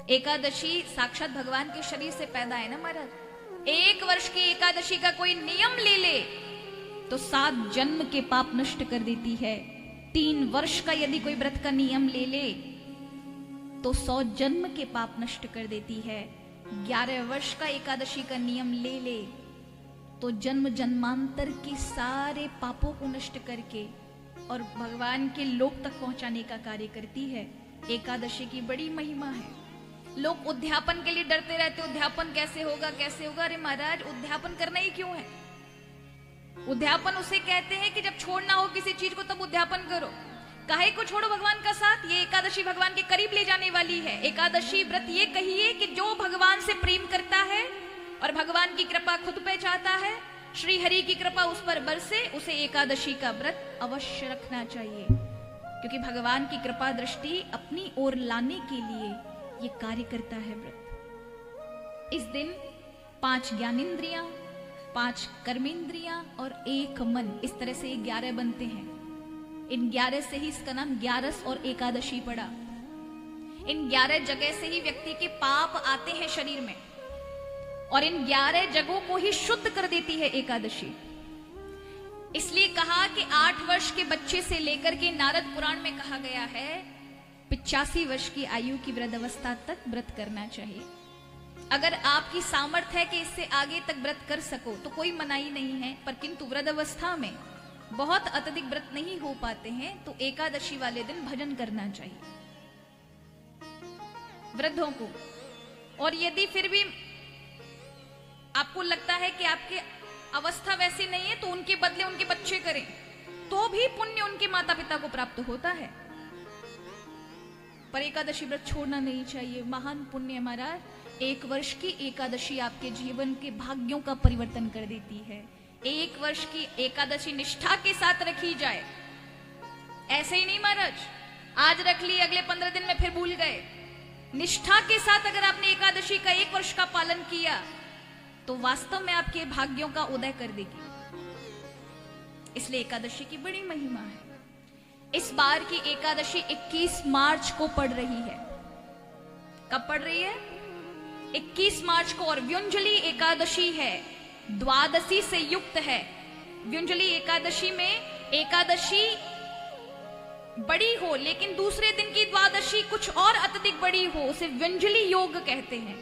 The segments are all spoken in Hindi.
एकादशी साक्षात भगवान के शरीर से पैदा है ना महाराज। 1 वर्ष की एकादशी का कोई नियम ले ले तो 7 जन्म के पाप नष्ट कर देती है। 3 वर्ष का यदि कोई व्रत का नियम ले ले तो 100 जन्म के पाप नष्ट कर देती है। 11 वर्ष का एकादशी का नियम ले ले तो जन्म जन्मांतर के सारे पापों को नष्ट करके और भगवान के लोक तक पहुंचाने का कार्य करती है। एकादशी की बड़ी महिमा है। लोग उद्यापन के लिए डरते रहते, उद्यापन कैसे होगा कैसे होगा। अरे महाराज, उद्यापन करना ही क्यों है? उद्यापन उसे कहते हैं कि जब छोड़ना हो किसी चीज को तब उद्यापन करो। काहे को छोड़ो भगवान का साथ। ये एकादशी भगवान के करीब ले जाने वाली है। एकादशी व्रत ये कहिए कि जो भगवान से प्रेम करता है और भगवान की कृपा खुद पे चाहता है, श्री हरि की कृपा उस पर बरसे, उसे एकादशी का व्रत अवश्य रखना चाहिए। क्योंकि भगवान की कृपा दृष्टि अपनी ओर लाने के लिए ये कार्य करता है व्रत। इस दिन 5 ज्ञानेंद्रियां, 5 कर्मेंद्रियां और 1 मन, इस तरह से 11 बनते हैं। इन 11 से ही इसका नाम 11 और एकादशी पड़ा। इन 11 जगह से ही व्यक्ति के पाप आते हैं शरीर में और इन 11 जगहों को ही शुद्ध कर देती है एकादशी। इसलिए कहा कि 8 वर्ष के बच्चे से लेकर के नारद पुराण में कहा गया है 85 वर्ष की आयु की वृद्धावस्था तक व्रत करना चाहिए। अगर आपकी सामर्थ्य है कि इससे आगे तक व्रत कर सको तो कोई मनाही नहीं है, पर किंतु वृद्धावस्था में बहुत अत्यधिक व्रत नहीं हो पाते हैं तो एकादशी वाले दिन भजन करना चाहिए वृद्धों को। और यदि फिर भी आपको लगता है कि आपकी अवस्था वैसी नहीं है तो उनके बदले उनके बच्चे करें तो भी पुण्य उनके माता पिता को प्राप्त होता है। पर एकादशी व्रत छोड़ना नहीं चाहिए। महान पुण्य महाराज। 1 वर्ष की एकादशी आपके जीवन के भाग्यों का परिवर्तन कर देती है। 1 वर्ष की एकादशी निष्ठा के साथ रखी जाए, ऐसे ही नहीं महाराज आज रख ली अगले 15 दिन में फिर भूल गए। निष्ठा के साथ अगर आपने एकादशी का 1 वर्ष का पालन किया तो वास्तव में आपके भाग्यों का उदय कर देगी। इसलिए एकादशी की बड़ी महिमा है। इस बार की एकादशी 21 मार्च को पड़ रही है। कब पड़ रही है? 21 मार्च को। और व्युंजली एकादशी है, द्वादशी से युक्त है। व्युंजली एकादशी में एकादशी बड़ी हो लेकिन दूसरे दिन की द्वादशी कुछ और अत्यधिक बड़ी हो, उसे व्युंजली योग कहते हैं।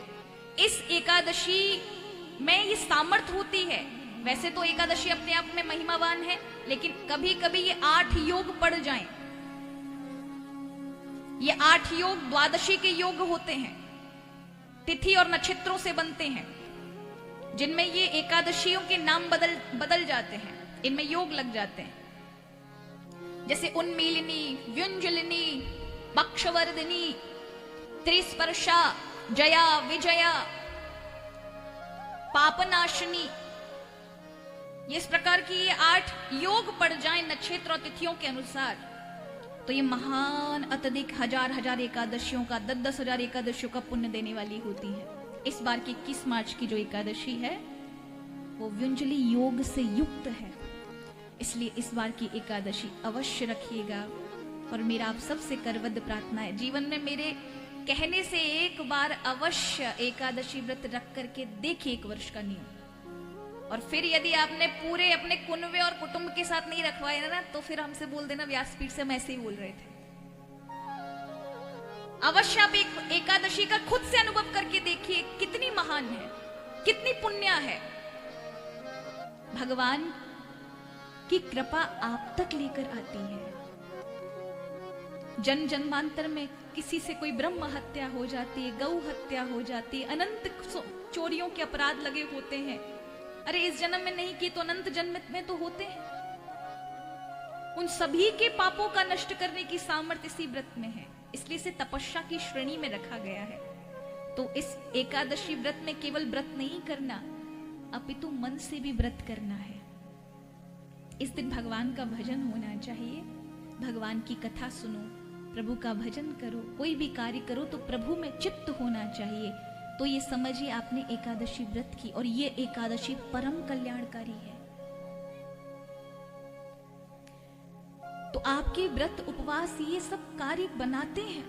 इस एकादशी में ये सामर्थ्य होती है। वैसे तो एकादशी अपने आप में महिमावान है, लेकिन कभी कभी ये 8 योग पड़ जाएं। ये 8 योग द्वादशी के योग होते हैं, तिथि और नक्षत्रों से बनते हैं, जिनमें ये एकादशियों के नाम बदल जाते हैं, इनमें योग लग जाते हैं। जैसे उन्मीलिनी, व्युंजलिनी, पक्षवर्धिनी, त्रिस्पर्शा, जया, विजया, पापनाशनी, ये इस प्रकार की ये 8 योग पड़ जाएं नक्षत्र और तिथियों के अनुसार तो ये महान अत्यधिक हजार एकादशियों का 10,000 एकादशियों का पुण्य देने वाली होती है। इस बार की 21 मार्च की जो एकादशी है वो व्युंजली योग से युक्त है। इसलिए इस बार की एकादशी अवश्य रखिएगा। और मेरा आप सबसे करबद्ध प्रार्थना है, जीवन में मेरे कहने से एक बार अवश्य एकादशी व्रत रख करके देखिए 1 वर्ष का नियम। और फिर यदि आपने पूरे अपने कुनबे और कुटुंब के साथ नहीं रखवाया ना तो फिर हमसे बोल देना व्यासपीठ से हम ऐसे ही बोल रहे थे। अवश्य आप एकादशी का खुद से अनुभव करके देखिए कितनी महान है, कितनी पुण्य है। भगवान की कृपा आप तक लेकर आती है। जन्म जन्मांतर में किसी से कोई ब्रह्म हत्या हो जाती है, गौ हत्या हो जाती है, अनंत चोरियों के अपराध लगे होते हैं। अरे इस जन्म में नहीं की तो अनंत जन्म में तो होते हैं। उन सभी के पापों का नष्ट करने की सामर्थ्य इसी व्रत में है। इसलिए इसे तपस्या की श्रेणी में रखा गया है। तो इस एकादशी व्रत में केवल व्रत नहीं करना अपितु मन से भी व्रत करना है। इस दिन भगवान का भजन होना चाहिए। भगवान की कथा सुनो, प्रभु का भजन करो, कोई भी कार्य करो तो प्रभु में चित्त होना चाहिए। तो ये समझिए आपने एकादशी व्रत की, और ये एकादशी परम कल्याणकारी है। तो आपके व्रत उपवास ये सब कार्य बनाते हैं